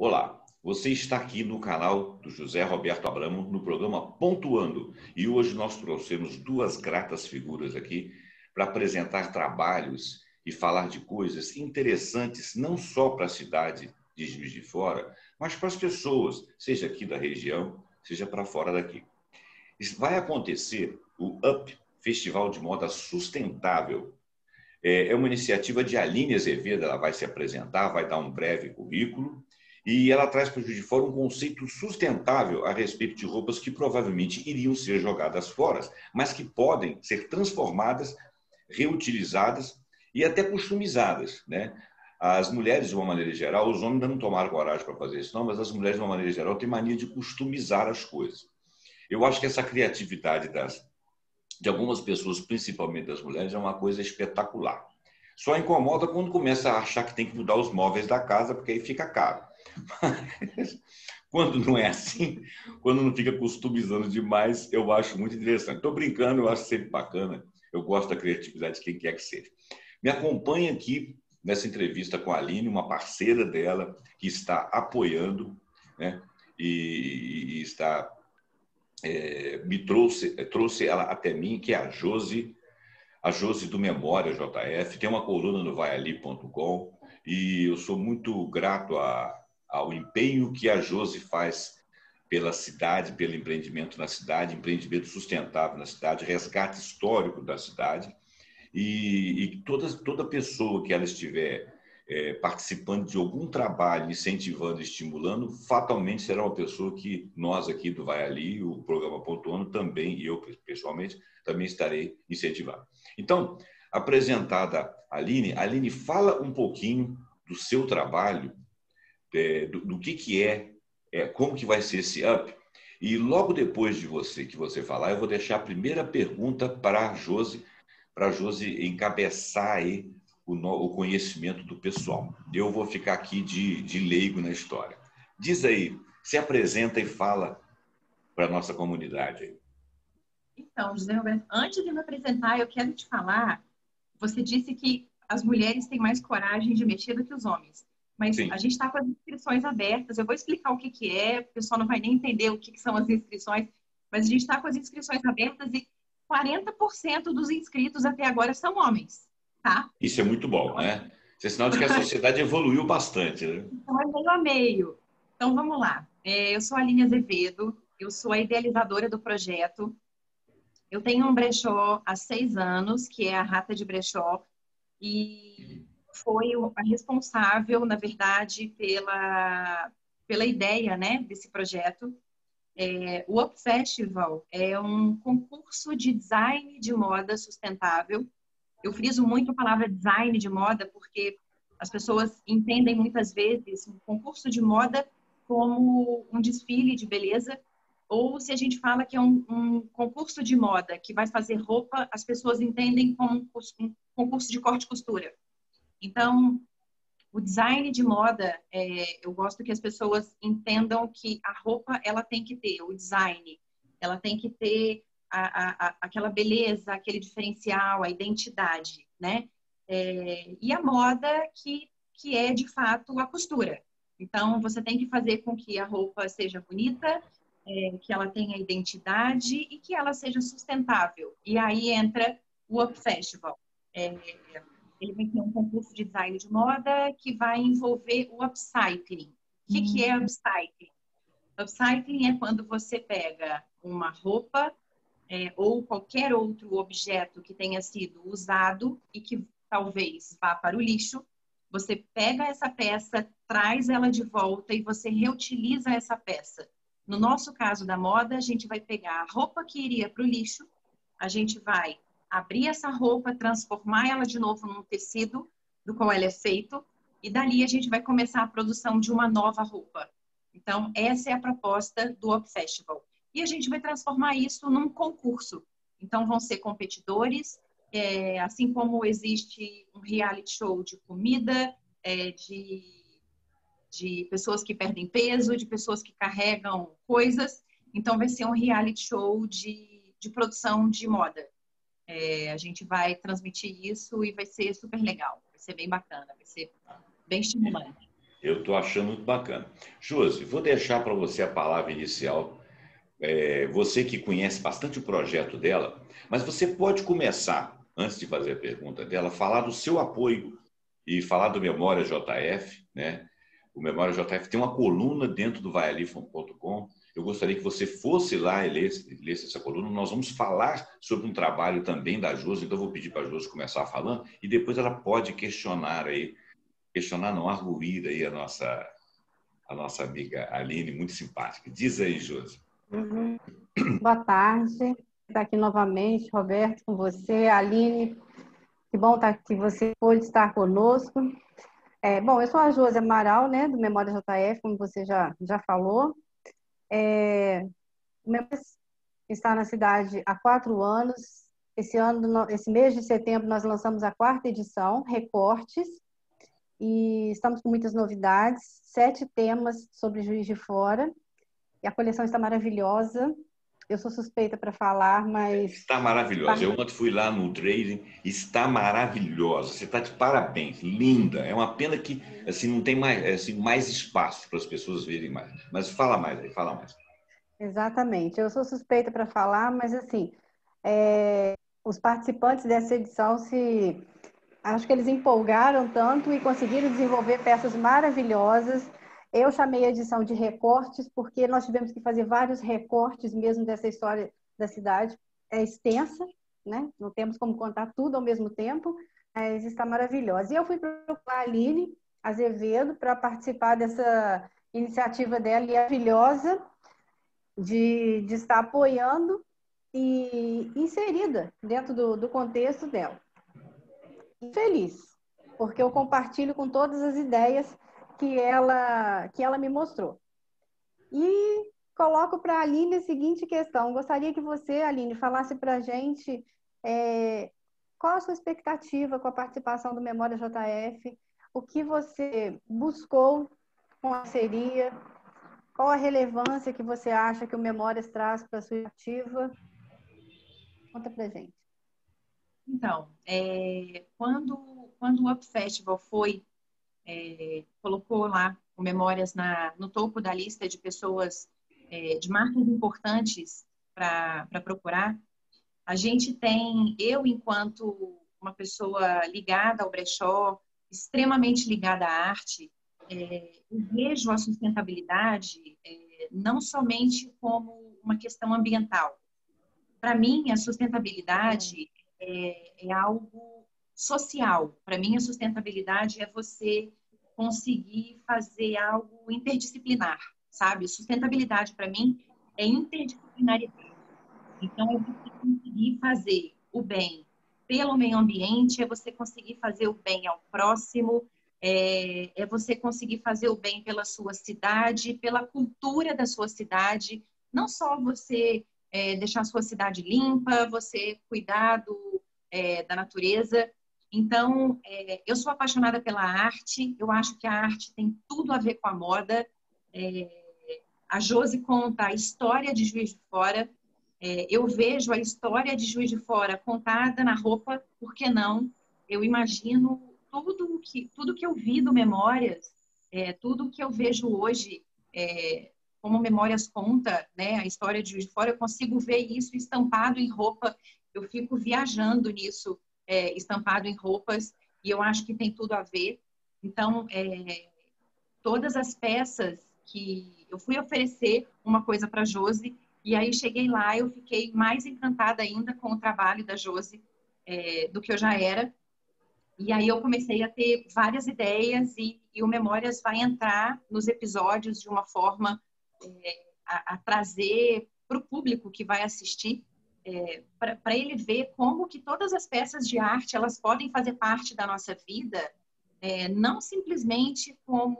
Olá, você está aqui no canal do José Roberto Abramo, no programa Pontuando. E hoje nós trouxemos duas gratas figuras aqui para apresentar trabalhos e falar de coisas interessantes, não só para a cidade de Juiz de Fora, mas para as pessoas, seja aqui da região, seja para fora daqui. Isso vai acontecer o UP, Festival de Moda Sustentável. É uma iniciativa de Aline Azevedo, ela vai se apresentar, vai dar um breve currículo, e ela traz para o Juiz de Fora um conceito sustentável a respeito de roupas que provavelmente iriam ser jogadas fora, mas que podem ser transformadas, reutilizadas e até customizadas, né? As mulheres, de uma maneira geral, os homens ainda não tomaram coragem para fazer isso, não, mas as mulheres, de uma maneira geral, têm mania de customizar as coisas. Eu acho que essa criatividade de algumas pessoas, principalmente das mulheres, é uma coisa espetacular. Só incomoda quando começa a achar que tem que mudar os móveis da casa, porque aí fica caro. Mas, quando não é assim, quando não fica customizando demais, eu acho muito interessante. Estou brincando, eu acho sempre bacana. Eu gosto da criatividade de quem quer que seja. Me acompanha aqui nessa entrevista com a Aline, uma parceira dela, que está apoiando, né? E está... me trouxe ela até mim, que é a Josi do Memória JF, tem uma coluna no vaiali.com e eu sou muito grato ao empenho que a Josi faz pela cidade, pelo empreendimento na cidade, empreendimento sustentável na cidade, resgate histórico da cidade e toda pessoa que ela estiver participando de algum trabalho, incentivando, estimulando, fatalmente será uma pessoa que nós aqui do Vai Ali, o programa Pontuando, também, e eu pessoalmente, também estarei incentivando. Então, apresentada a Aline, fala um pouquinho do seu trabalho, do que como que vai ser esse UP, e logo depois de que você falar, eu vou deixar a primeira pergunta para a Josi encabeçar aí o conhecimento do pessoal. Eu vou ficar aqui de leigo na história. Diz aí, se apresenta e fala para a nossa comunidade aí. Então, José Roberto, antes de me apresentar, eu quero te falar, você disse que as mulheres têm mais coragem de mexer do que os homens, mas Sim. a gente está com as inscrições abertas, eu vou explicar o que é, o pessoal não vai nem entender o que são as inscrições, mas a gente está com as inscrições abertas e 40% dos inscritos até agora são homens, tá? Isso é muito bom, né? Isso é sinal de que a sociedade evoluiu bastante, né? Então, é meio a meio. Então, vamos lá. Eu sou a Aline Azevedo, eu sou a idealizadora do projeto. Eu tenho um brechó há 6 anos, que é a Rata de Brechó, e foi a responsável, na verdade, pela ideia, né, desse projeto. O Up Festival é um concurso de design de moda sustentável. Eu friso muito a palavra design de moda, porque as pessoas entendem muitas vezes um concurso de moda como um desfile de beleza, ou se a gente fala que é um concurso de moda que vai fazer roupa, as pessoas entendem como um concurso de corte e costura. Então, o design de moda, eu gosto que as pessoas entendam que a roupa ela tem que ter o design, ela tem que ter aquela beleza, aquele diferencial, a identidade, né? E a moda que é, de fato, a costura. Então, você tem que fazer com que a roupa seja bonita, que ela tenha identidade e que ela seja sustentável. E aí entra o Up Festival. Ele vai ter um concurso de design de moda que vai envolver o upcycling. O que é upcycling? Upcycling é quando você pega uma roupa ou qualquer outro objeto que tenha sido usado e que talvez vá para o lixo, você pega essa peça, traz ela de volta e você reutiliza essa peça. No nosso caso da moda, a gente vai pegar a roupa que iria para o lixo, a gente vai abrir essa roupa, transformar ela de novo num tecido do qual ela é feito, e dali a gente vai começar a produção de uma nova roupa. Então, essa é a proposta do Up Festival. E a gente vai transformar isso num concurso. Então, vão ser competidores, assim como existe um reality show de comida, de pessoas que perdem peso, de pessoas que carregam coisas. Então, vai ser um reality show de produção de moda. A gente vai transmitir isso e vai ser super legal. Vai ser bem bacana, vai ser bem estimulante. Eu estou achando muito bacana. Josi, vou deixar para você a palavra inicial. Você que conhece bastante o projeto dela, mas você pode começar, antes de fazer a pergunta dela, falar do seu apoio e falar do Memória JF, né? O Memória JF tem uma coluna dentro do vaialifam.com. Eu gostaria que você fosse lá e lesse essa coluna. Nós vamos falar sobre um trabalho também da Josi, então eu vou pedir para a Josi começar falando e depois ela pode questionar não, arguir aí a nossa amiga Aline, muito simpática. Diz aí, Josi. Uhum. Boa tarde, estar aqui novamente, Roberto, com você, Aline, que bom que você pôde estar conosco. Bom, eu sou a Josi Amaral, né, do Memória JF, como você já falou. O Memória está na cidade há 4 anos. Esse mês de setembro, nós lançamos a 4ª edição, Recortes, e estamos com muitas novidades, 7 temas sobre Juiz de Fora, e a coleção está maravilhosa. Eu sou suspeita para falar, mas... Está maravilhosa. Eu ontem fui lá no trading, está maravilhosa. Você está de parabéns, linda. É uma pena que assim, não tem mais espaço para as pessoas verem mais. Mas fala mais aí, fala mais. Exatamente. Eu sou suspeita para falar, mas assim, os participantes dessa edição acho que eles empolgaram tanto e conseguiram desenvolver peças maravilhosas. Eu chamei a edição de recortes porque nós tivemos que fazer vários recortes mesmo dessa história da cidade. É extensa, né? Não temos como contar tudo ao mesmo tempo, mas está maravilhosa. E eu fui procurar a Aline Azevedo para participar dessa iniciativa dela maravilhosa de estar apoiando e inserida dentro do contexto dela. E feliz, porque eu compartilho com todas as ideias que ela me mostrou. E coloco para a Aline a seguinte questão. Gostaria que você, Aline, falasse para a gente qual a sua expectativa com a participação do Memória JF, o que você buscou com a parceria, qual a relevância que você acha que o Memórias traz para a sua ativa? Conta para a gente. Então, quando o Up Festival colocou lá o Memórias no topo da lista de pessoas, de marcas importantes para procurar, a gente tem, eu enquanto uma pessoa ligada ao brechó, extremamente ligada à arte, eu vejo a sustentabilidade não somente como uma questão ambiental. Para mim, a sustentabilidade é algo social. Para mim, a sustentabilidade é você conseguir fazer algo interdisciplinar, sabe? Sustentabilidade, para mim, é interdisciplinaridade. Então, é você conseguir fazer o bem pelo meio ambiente, é você conseguir fazer o bem ao próximo, é você conseguir fazer o bem pela sua cidade, pela cultura da sua cidade. Não só você deixar a sua cidade limpa, você cuidar da natureza. Então, eu sou apaixonada pela arte, eu acho que a arte tem tudo a ver com a moda. A Josi conta a história de Juiz de Fora, eu vejo a história de Juiz de Fora contada na roupa, por que não? Eu imagino tudo que eu vi do Memórias, tudo que eu vejo hoje, como Memórias conta, né, a história de Juiz de Fora, eu consigo ver isso estampado em roupa, eu fico viajando nisso, estampado em roupas, e eu acho que tem tudo a ver. Então, todas as peças que eu fui oferecer uma coisa para a Josi, e aí cheguei lá, eu fiquei mais encantada ainda com o trabalho da Josi do que eu já era. E aí eu comecei a ter várias ideias e o Memórias vai entrar nos episódios de uma forma a trazer para o público que vai assistir, para ele ver como que todas as peças de arte elas podem fazer parte da nossa vida, não simplesmente como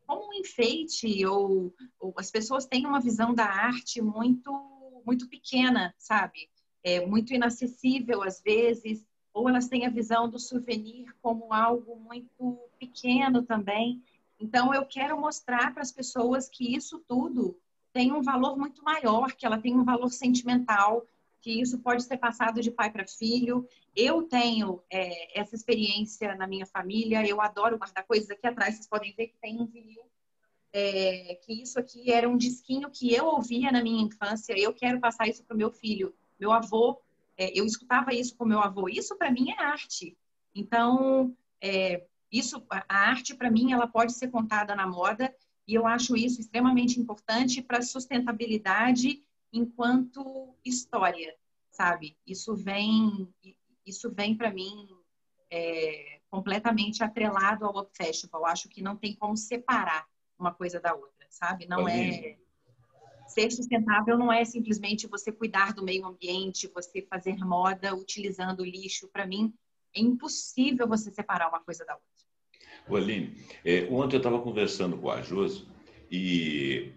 um enfeite, ou as pessoas têm uma visão da arte muito pequena, sabe? Muito inacessível às vezes, ou elas têm a visão do souvenir como algo muito pequeno também. Então, eu quero mostrar para as pessoas que isso tudo tem um valor muito maior, que ela tem um valor sentimental, que isso pode ser passado de pai para filho, Eu tenho essa experiência na minha família, eu adoro guardar coisas. Aqui atrás vocês podem ver que tem um vinil, que isso aqui era um disquinho que eu ouvia na minha infância, eu quero passar isso para o meu filho. Meu avô, eu escutava isso com meu avô. Isso para mim é arte. Então, a arte para mim ela pode ser contada na moda e eu acho isso extremamente importante para a sustentabilidade enquanto história, sabe? Isso vem para mim completamente atrelado ao Up Festival. Acho que não tem como separar uma coisa da outra, sabe? Não Aline, ser sustentável não é simplesmente você cuidar do meio ambiente, você fazer moda utilizando lixo. Para mim, é impossível você separar uma coisa da outra. Aline, ontem eu estava conversando com a Josi e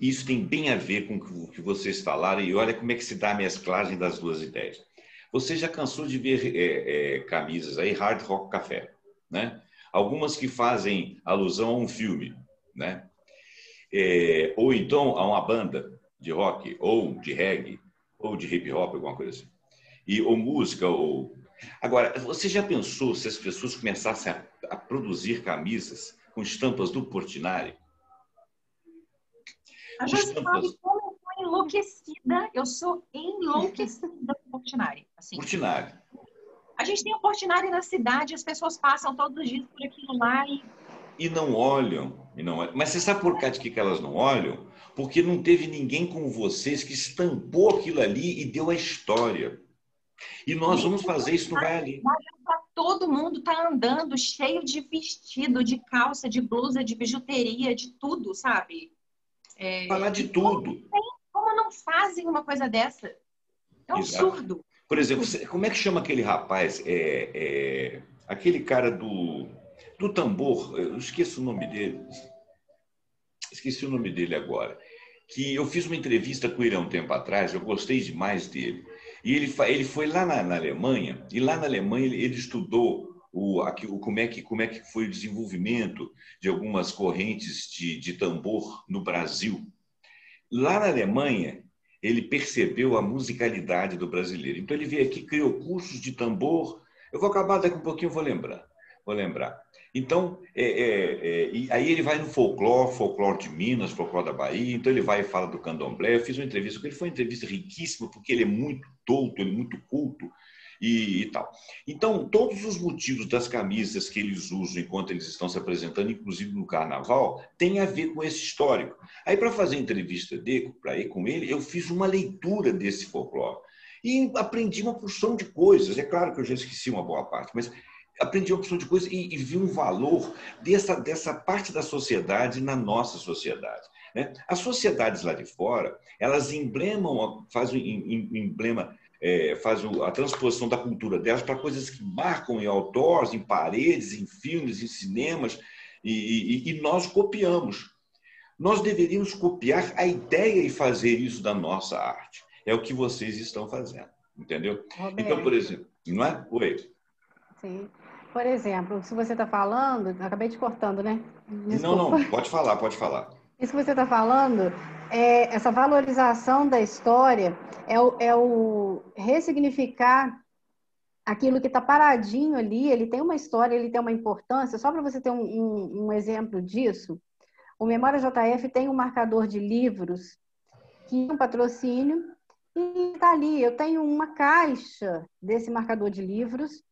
isso tem bem a ver com o que vocês falaram e olha como é que se dá a mesclagem das duas ideias. Você já cansou de ver camisas aí, Hard Rock Café, né? Algumas que fazem alusão a um filme, né? Ou então a uma banda de rock, ou de reggae, ou de hip hop, alguma coisa assim. Ou música, ou... Agora, você já pensou se as pessoas começassem a produzir camisas com estampas do Portinari? A Josi sabe como eu sou enlouquecida. Eu sou enlouquecida com Portinari. Assim. Portinari. A gente tem o Portinari na cidade, as pessoas passam todos os dias por aquilo lá e não olham. Mas você sabe por causa de que elas não olham? Porque não teve ninguém como vocês que estampou aquilo ali e deu a história. E nós vamos fazer isso no Vai Ali. Todo mundo está andando cheio de vestido, de calça, de blusa, de bijuteria, de tudo, sabe? Falar de tudo. Como não fazem uma coisa dessa? É um absurdo. Por exemplo, como é que chama aquele rapaz? Aquele cara do tambor, eu esqueço o nome dele. Esqueci o nome dele agora. Que eu fiz uma entrevista com ele há um tempo atrás, eu gostei demais dele. E ele foi lá na Alemanha, e lá na Alemanha ele estudou como é que foi o desenvolvimento de algumas correntes de tambor no Brasil. Lá na Alemanha, ele percebeu a musicalidade do brasileiro. Então ele veio aqui, criou cursos de tambor. Eu vou acabar daqui um pouquinho, vou lembrar. Então, e aí ele vai no folclore de Minas, folclore da Bahia, então ele vai e fala do candomblé. Eu fiz uma entrevista com ele, foi uma entrevista riquíssima, porque ele é muito douto, ele é muito culto e tal. Então, todos os motivos das camisas que eles usam enquanto eles estão se apresentando, inclusive no carnaval, tem a ver com esse histórico. Aí, para fazer a entrevista para ir com ele, eu fiz uma leitura desse folclore e aprendi uma porção de coisas. É claro que eu já esqueci uma boa parte, mas aprendi uma porção de coisas e vi um valor dessa parte da sociedade na nossa sociedade. Né? As sociedades lá de fora, elas fazem a transposição da cultura delas para coisas que marcam em outdoors, em paredes, em filmes, em cinemas, e nós copiamos. Nós deveríamos copiar a ideia e fazer isso da nossa arte. É o que vocês estão fazendo, entendeu? Roberto. Então, por exemplo, não é? Oi. Sim. Por exemplo, se você está falando, acabei te cortando, né? Desculpa. Não, pode falar. Isso que você está falando, essa valorização da história, é o ressignificar aquilo que está paradinho ali, ele tem uma história, ele tem uma importância. Só para você ter um exemplo disso, o Memória JF tem um marcador de livros que é um patrocínio e está ali. Eu tenho uma caixa desse marcador de livros.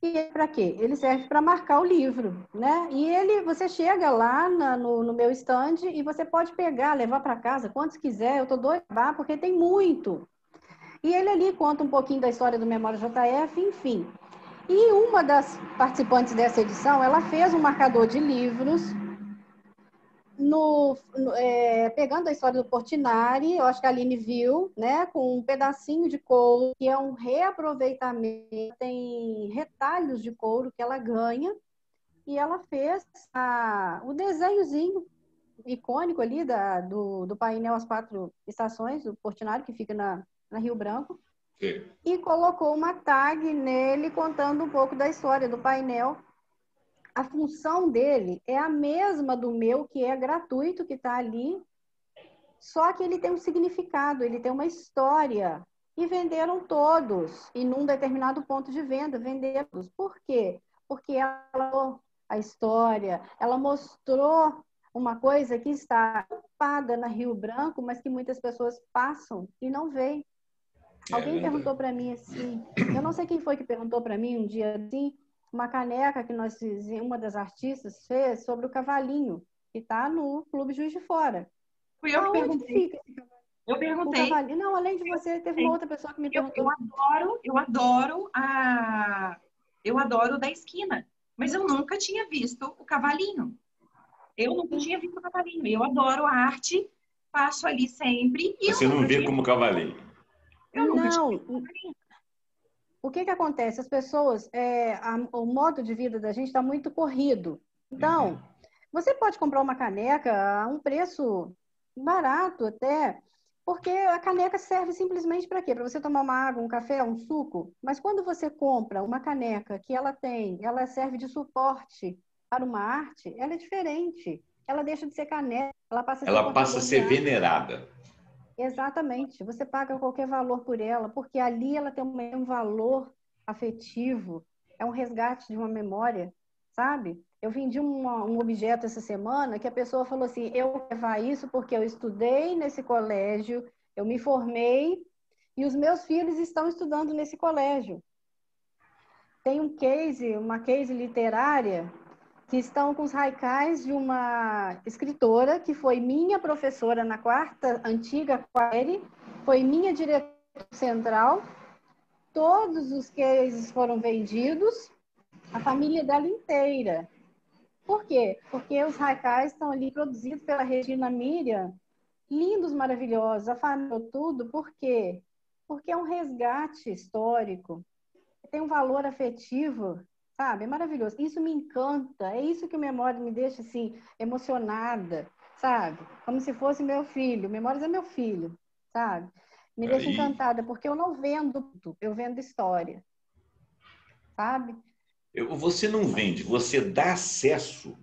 E para quê? Ele serve para marcar o livro, né? E você chega lá no meu stand e você pode pegar, levar para casa quantos quiser. Eu estou doida porque tem muito. E ele ali conta um pouquinho da história do Memória JF, enfim. E uma das participantes dessa edição, ela fez um marcador de livros pegando a história do Portinari, eu acho que a Aline viu, né, com um pedacinho de couro, que é um reaproveitamento, tem retalhos de couro que ela ganha, e ela fez o desenhozinho icônico ali do painel As Quatro Estações, do Portinari, que fica na Rio Branco, Sim. E colocou uma tag nele contando um pouco da história do painel. A função dele é a mesma do meu, que é gratuito, que está ali, só que ele tem um significado, ele tem uma história E venderam todos, e num determinado ponto de venda, venderam todos. Por quê? Porque ela a história, ela mostrou uma coisa que está ocupada na Rio Branco, mas que muitas pessoas passam e não veem. Alguém perguntou para mim assim, eu não sei quem foi que perguntou para mim um dia assim, uma caneca que uma das artistas fez sobre o cavalinho, que está no Clube Juiz de Fora. Fui eu que Aonde que perguntei. fica esse cavalinho? Eu O perguntei. cavalinho? Não, além de você, teve uma outra pessoa que me perguntou. Eu adoro o da esquina, mas eu nunca tinha visto o cavalinho. Eu nunca tinha visto o cavalinho. Eu adoro a arte, passo ali sempre. E Você não vê como cavalinho. Eu nunca tinha Não. visto o cavalinho. O que que acontece? As pessoas, o modo de vida da gente está muito corrido. Então, você pode comprar uma caneca a um preço barato até, porque a caneca serve simplesmente para quê? Para você tomar uma água, um café, um suco. Mas quando você compra uma caneca que ela serve de suporte para uma arte, ela é diferente. Ela deixa de ser caneca, ela passa a ser Ela passa a portador de ser arte. venerada. Exatamente. Você paga qualquer valor por ela, porque ali ela tem um valor afetivo, é um resgate de uma memória, sabe? Eu vendi um objeto essa semana que a pessoa falou assim, eu vou levar isso porque eu estudei nesse colégio, eu me formei e os meus filhos estão estudando nesse colégio. Tem uma case literária que estão com os haikais de uma escritora que foi minha professora na antiga série, foi minha diretora central. Todos os cases foram vendidos, a família dela inteira. Por quê? Porque os haikais estão ali produzidos pela Regina Miriam, lindos, maravilhosos, a família tudo. Por quê? Porque é um resgate histórico, tem um valor afetivo, sabe? É maravilhoso. Isso me encanta. É isso que o Memória me deixa, assim, emocionada, sabe? Como se fosse meu filho. Memórias é meu filho, sabe? Me deixa encantada, porque eu não vendo tudo, eu vendo história, sabe? Você não vende, você dá acesso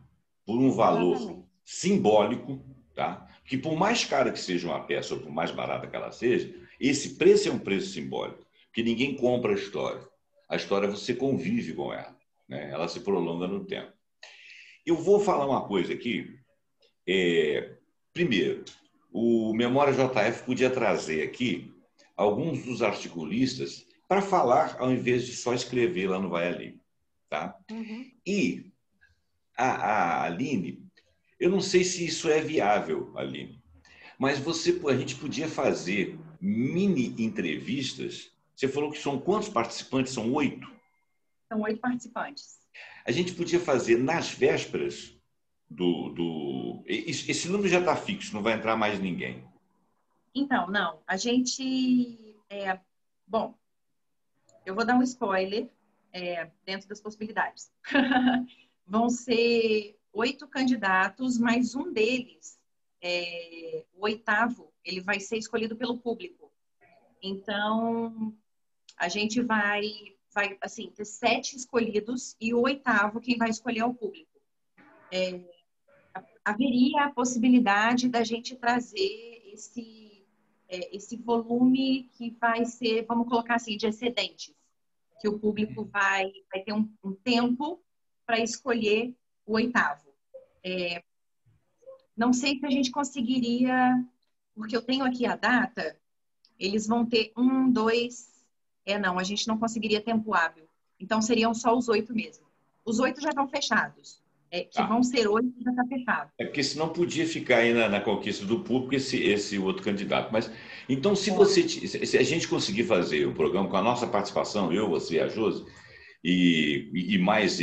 por um valor Exatamente. simbólico, tá? Que por mais cara que seja uma peça ou por mais barata que ela seja, esse preço é um preço simbólico, que ninguém compra a história. A história você convive com ela, né? Ela se prolonga no tempo. Eu vou falar uma coisa aqui. Primeiro, o Memória JF podia trazer aqui alguns dos articulistas para falar ao invés de só escrever lá no Vai Ali, tá? E a Aline, eu não sei se isso é viável, Aline, mas a gente podia fazer mini entrevistas. Você falou que são quantos participantes? São 8? São 8 participantes. A gente podia fazer nas vésperas Esse número já está fixo, não vai entrar mais ninguém. Então, não. A gente... Bom, eu vou dar um spoiler dentro das possibilidades. Vão ser 8 candidatos, mas um deles, o 8º, ele vai ser escolhido pelo público. Então, a gente vai assim, ter 7 escolhidos e o 8º quem vai escolher é o público. Haveria a possibilidade da gente trazer esse volume que vai ser, vamos colocar assim, de excedentes, que o público vai ter um tempo para escolher o 8º. Não sei se a gente conseguiria, porque eu tenho aqui a data, eles vão ter 1, 2... não, a gente não conseguiria tempo hábil. Então, seriam só os 8 mesmo. Os 8 já estão fechados. Vão ser 8, já está fechado. Porque senão podia ficar aí na conquista do público esse outro candidato. Mas, então, se a gente conseguir fazer o programa com a nossa participação, eu, você e a Josi, e mais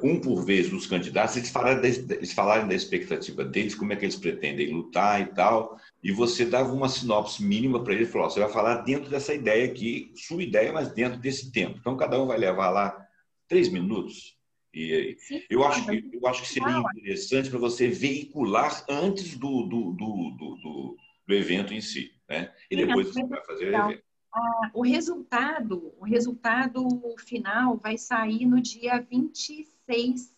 um por vez dos candidatos, eles falarem da expectativa deles, como é que eles pretendem lutar e tal, e você dava uma sinopse mínima para ele e falou, você vai falar dentro dessa ideia aqui, sua ideia, mas dentro desse tempo. Então, cada um vai levar lá 3 minutos. E eu acho que seria interessante para você veicular antes do evento em si, né? E depois você vai fazer o evento. O resultado final vai sair no dia 26,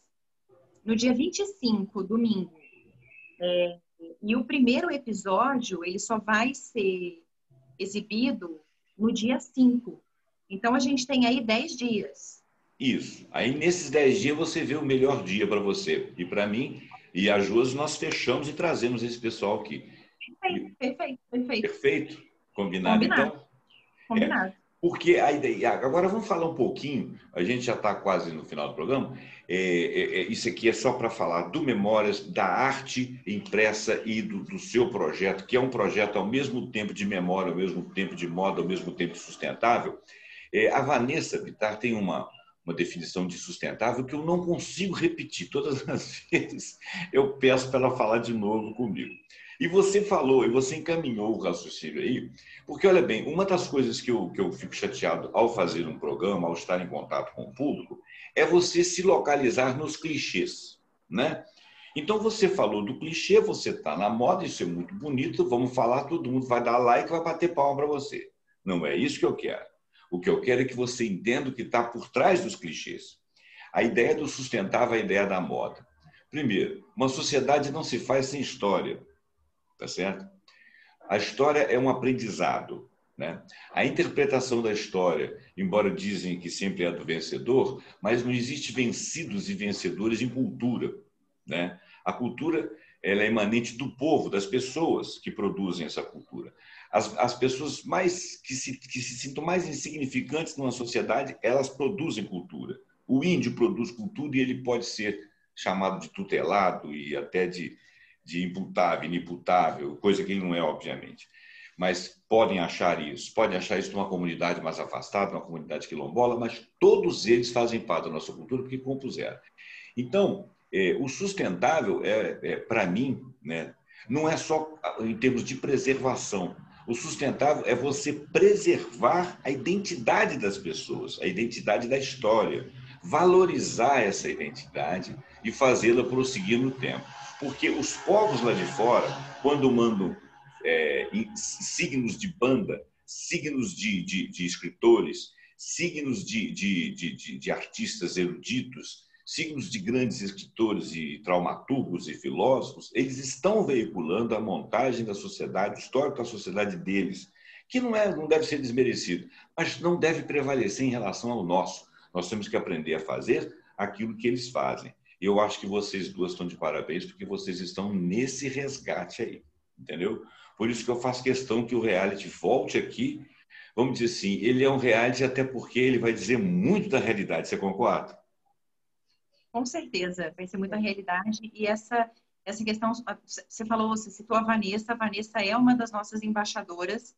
no dia 25, domingo. E o primeiro episódio, ele só vai ser exibido no dia 5. Então, a gente tem aí 10 dias. Isso. Aí, nesses 10 dias, você vê o melhor dia para você. E para mim e a Josi, nós fechamos e trazemos esse pessoal aqui. Perfeito, perfeito, perfeito. Perfeito? Combinado, Combinado, então? É. combinado. Porque a ideia. Agora vamos falar um pouquinho, a gente já está quase no final do programa. Isso aqui é só para falar do Memórias, da arte impressa e do seu projeto, que é um projeto ao mesmo tempo de memória, ao mesmo tempo de moda, ao mesmo tempo sustentável. A Vanessa Bittar tem uma definição de sustentável que eu não consigo repetir. Todas as vezes eu peço para ela falar de novo comigo. E você falou, e você encaminhou o raciocínio aí, porque, olha bem, uma das coisas que eu fico chateado ao fazer um programa, ao estar em contato com o público, é você se localizar nos clichês, né? Então, você falou do clichê, você está na moda, isso é muito bonito, vamos falar, todo mundo vai dar like, vai bater palma para você. Não é isso que eu quero. O que eu quero é que você entenda o que está por trás dos clichês. A ideia do sustentável é a ideia da moda. Primeiro, uma sociedade não se faz sem história. Tá certo? A história é um aprendizado, né? A interpretação da história, embora dizem que sempre é do vencedor, mas não existe vencidos e vencedores em cultura, né? A cultura, ela é imanente do povo, das pessoas que produzem essa cultura. As pessoas que se sintam mais insignificantes numa sociedade, elas produzem cultura. O índio produz cultura e ele pode ser chamado de tutelado e até de imputável, inimputável, coisa que ele não é, obviamente. Mas podem achar isso numa comunidade mais afastada, numa comunidade quilombola, mas todos eles fazem parte da nossa cultura porque compuseram. Então, o sustentável, para mim, né, não é só em termos de preservação. O sustentável é você preservar a identidade das pessoas, a identidade da história, valorizar essa identidade e fazê-la prosseguir no tempo. Porque os povos lá de fora, quando mandam signos de banda, signos de escritores, signos de artistas eruditos, signos de grandes escritores e dramaturgos e filósofos, eles estão veiculando a montagem da sociedade, o histórico da sociedade deles, que não deve ser desmerecido, mas não deve prevalecer em relação ao nosso. Nós temos que aprender a fazer aquilo que eles fazem. Eu acho que vocês duas estão de parabéns, porque vocês estão nesse resgate aí, entendeu? Por isso que eu faço questão que o reality volte aqui. Vamos dizer assim, ele é um reality até porque ele vai dizer muito da realidade, você concorda? Com certeza, vai ser muita realidade. E essa questão, você falou, você citou a Vanessa é uma das nossas embaixadoras.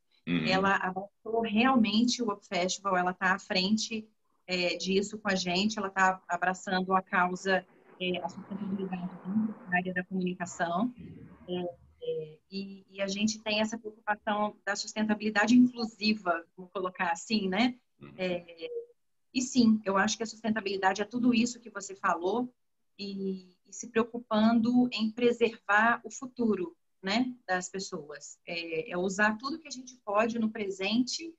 Ela abraçou realmente o Up Festival, ela está à frente disso com a gente, ela está abraçando a causa, a sustentabilidade na área da comunicação. E a gente tem essa preocupação da sustentabilidade inclusiva, vamos colocar assim, né? E sim, eu acho que a sustentabilidade é tudo isso que você falou e se preocupando em preservar o futuro, né, das pessoas. É usar tudo que a gente pode no presente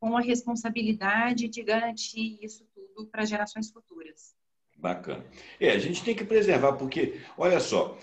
com a responsabilidade de garantir isso tudo para gerações futuras. Bacana. A gente tem que preservar, porque, olha só,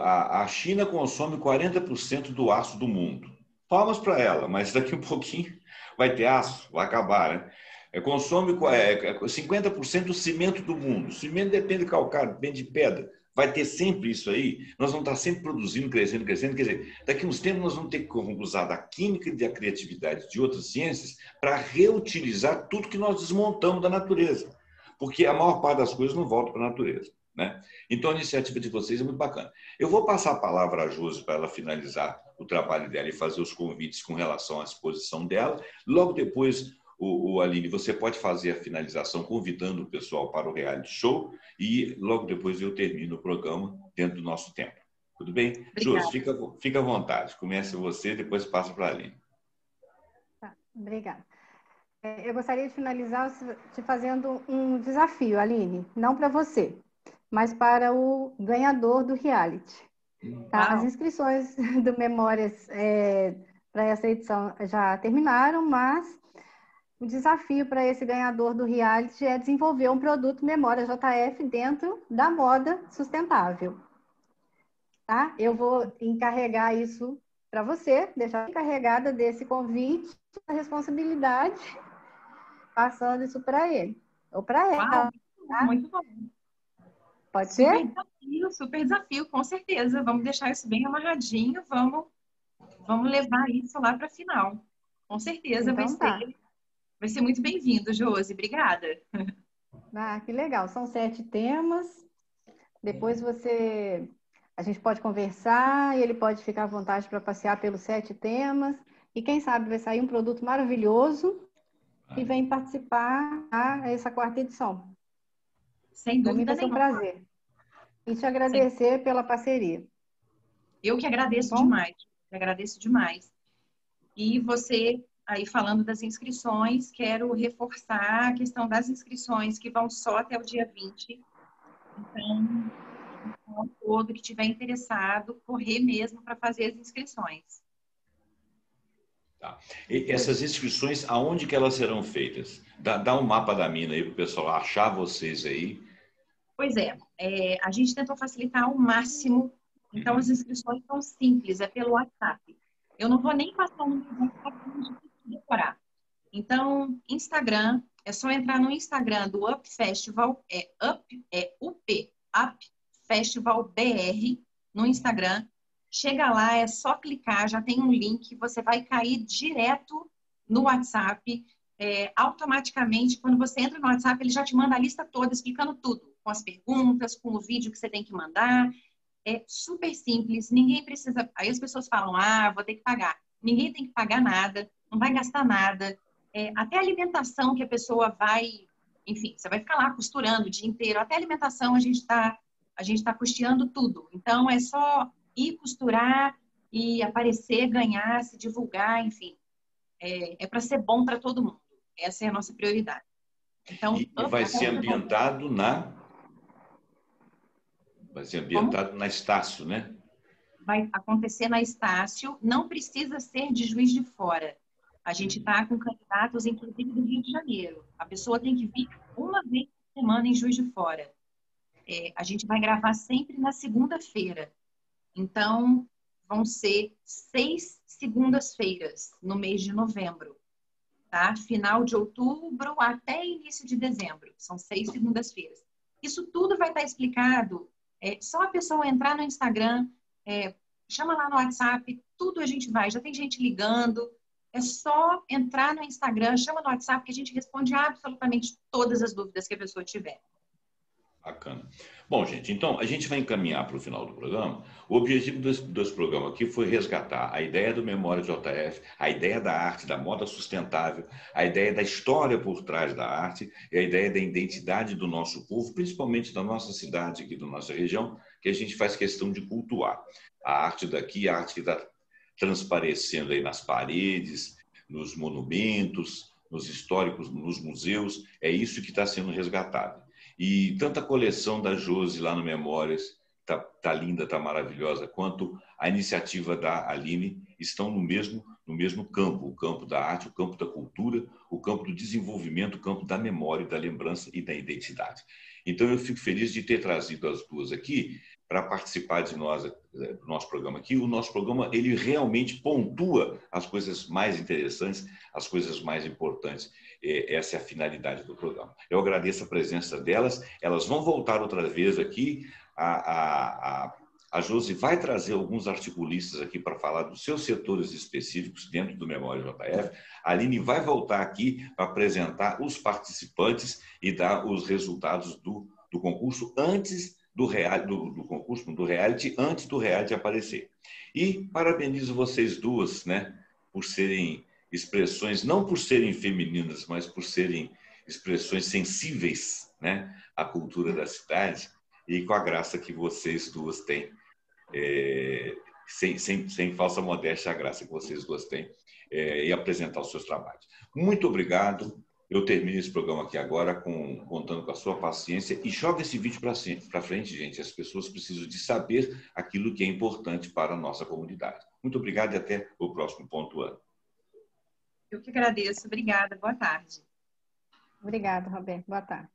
a China consome 40% do aço do mundo. Palmas para ela, mas daqui um pouquinho vai ter aço, vai acabar, né? Consome 50% do cimento do mundo. O cimento depende de calcário, depende de pedra. Vai ter sempre isso aí. Nós vamos estar sempre produzindo, crescendo, crescendo. Quer dizer, daqui a uns tempos nós vamos ter que usar da química e da criatividade de outras ciências para reutilizar tudo que nós desmontamos da natureza. Porque a maior parte das coisas não volta para a natureza, né? Então, a iniciativa de vocês é muito bacana. Eu vou passar a palavra à Josi para ela finalizar o trabalho dela e fazer os convites com relação à exposição dela. Logo depois, Aline, você pode fazer a finalização convidando o pessoal para o reality show e logo depois eu termino o programa dentro do nosso tempo. Tudo bem? Obrigada. Josi, fica à vontade. Comece você, depois passa para a Aline. Tá, obrigada. Eu gostaria de finalizar te fazendo um desafio, Aline, não para você, mas para o ganhador do reality. Tá? As inscrições do Memórias para essa edição já terminaram, mas o desafio para esse ganhador do reality é desenvolver um produto Memória JF dentro da moda sustentável. Tá? Eu vou encarregar isso para você, deixar encarregada desse convite a responsabilidade passando isso para ele. Ou para ela. Uau, muito bom. Pode ser? Super desafio, com certeza. Vamos deixar isso bem amarradinho, vamos levar isso lá para a final. Com certeza Então vai ser muito bem-vindo, Josi. Obrigada. Ah, que legal. São 7 temas. Depois a gente pode conversar e ele pode ficar à vontade para passear pelos 7 temas. E quem sabe vai sair um produto maravilhoso e vem participar dessa 4ª edição. Sem Para mim dúvida vai ser um nenhuma. prazer. E te agradecer pela parceria. Eu que agradeço demais. Agradeço demais. E você, aí falando das inscrições, quero reforçar a questão das inscrições, que vão só até o dia 20. Então, todo que tiver interessado, correr mesmo para fazer as inscrições. Tá. E essas inscrições, aonde que elas serão feitas? Dá um mapa da mina aí para o pessoal achar vocês aí. Pois é, a gente tentou facilitar ao máximo, então as inscrições são simples, é pelo WhatsApp. Eu não vou nem passar o número do WhatsApp para a gente decorar. Então, Instagram, é só entrar no Instagram do Up Festival, UP Festival BR, no Instagram. Chega lá, é só clicar, já tem um link, você vai cair direto no WhatsApp. Automaticamente, quando você entra no WhatsApp, ele já te manda a lista toda, explicando tudo, com as perguntas, com o vídeo que você tem que mandar. É super simples, ninguém precisa... Aí as pessoas falam, vou ter que pagar. Ninguém tem que pagar nada, não vai gastar nada. Até a alimentação que a pessoa vai... Enfim, você vai ficar lá costurando o dia inteiro. Até a alimentação a gente está custeando tudo. Então, é só ir costurar e aparecer, ganhar, se divulgar, enfim. É para ser bom para todo mundo. Essa é a nossa prioridade. Então, E vai ser ambientado na Estácio, né? Vai acontecer na Estácio, não precisa ser de Juiz de Fora. A gente está com candidatos, inclusive, do Rio de Janeiro. A pessoa tem que vir uma vez por semana em Juiz de Fora. A gente vai gravar sempre na segunda-feira. Então, vão ser 6 segundas-feiras no mês de novembro. Tá? Final de outubro até início de dezembro. São 6 segundas-feiras. Isso tudo vai estar explicado. Só a pessoa entrar no Instagram, chama lá no WhatsApp, tudo a gente vai. Já tem gente ligando. É só entrar no Instagram, chama no WhatsApp, que a gente responde absolutamente todas as dúvidas que a pessoa tiver. Bacana. Bom, gente, então a gente vai encaminhar para o final do programa. O objetivo desse programa aqui foi resgatar a ideia do Memória JF, a ideia da arte, da moda sustentável, a ideia da história por trás da arte e a ideia da identidade do nosso povo, principalmente da nossa cidade aqui, da nossa região, que a gente faz questão de cultuar. A arte daqui, a arte que está transparecendo aí nas paredes, nos monumentos, nos históricos, nos museus, é isso que está sendo resgatado. E tanta coleção da Josi lá no Memórias, tá linda, tá maravilhosa, quanto a iniciativa da Aline estão no mesmo campo, o campo da arte, o campo da cultura, o campo do desenvolvimento, o campo da memória, da lembrança e da identidade. Então eu fico feliz de ter trazido as duas aqui para participar do nosso programa aqui. O nosso programa, ele realmente pontua as coisas mais interessantes, as coisas mais importantes. Essa é a finalidade do programa. Eu agradeço a presença delas. Elas vão voltar outra vez aqui. A Josi vai trazer alguns articulistas aqui para falar dos seus setores específicos dentro do Memória JF. A Aline vai voltar aqui para apresentar os participantes e dar os resultados do concurso antes do reality, antes do reality aparecer. E parabenizo vocês duas, né, por serem expressões, não por serem femininas, mas por serem expressões sensíveis, né, à cultura da cidade e com a graça que vocês duas têm, sem falsa modéstia, a graça que vocês duas têm e apresentar os seus trabalhos. Muito obrigado. Eu termino esse programa aqui agora contando com a sua paciência e joga esse vídeo para frente, gente. As pessoas precisam de saber aquilo que é importante para a nossa comunidade. Muito obrigado e até o próximo Pontuando. Eu que agradeço. Obrigada. Boa tarde. Obrigada, Roberto. Boa tarde.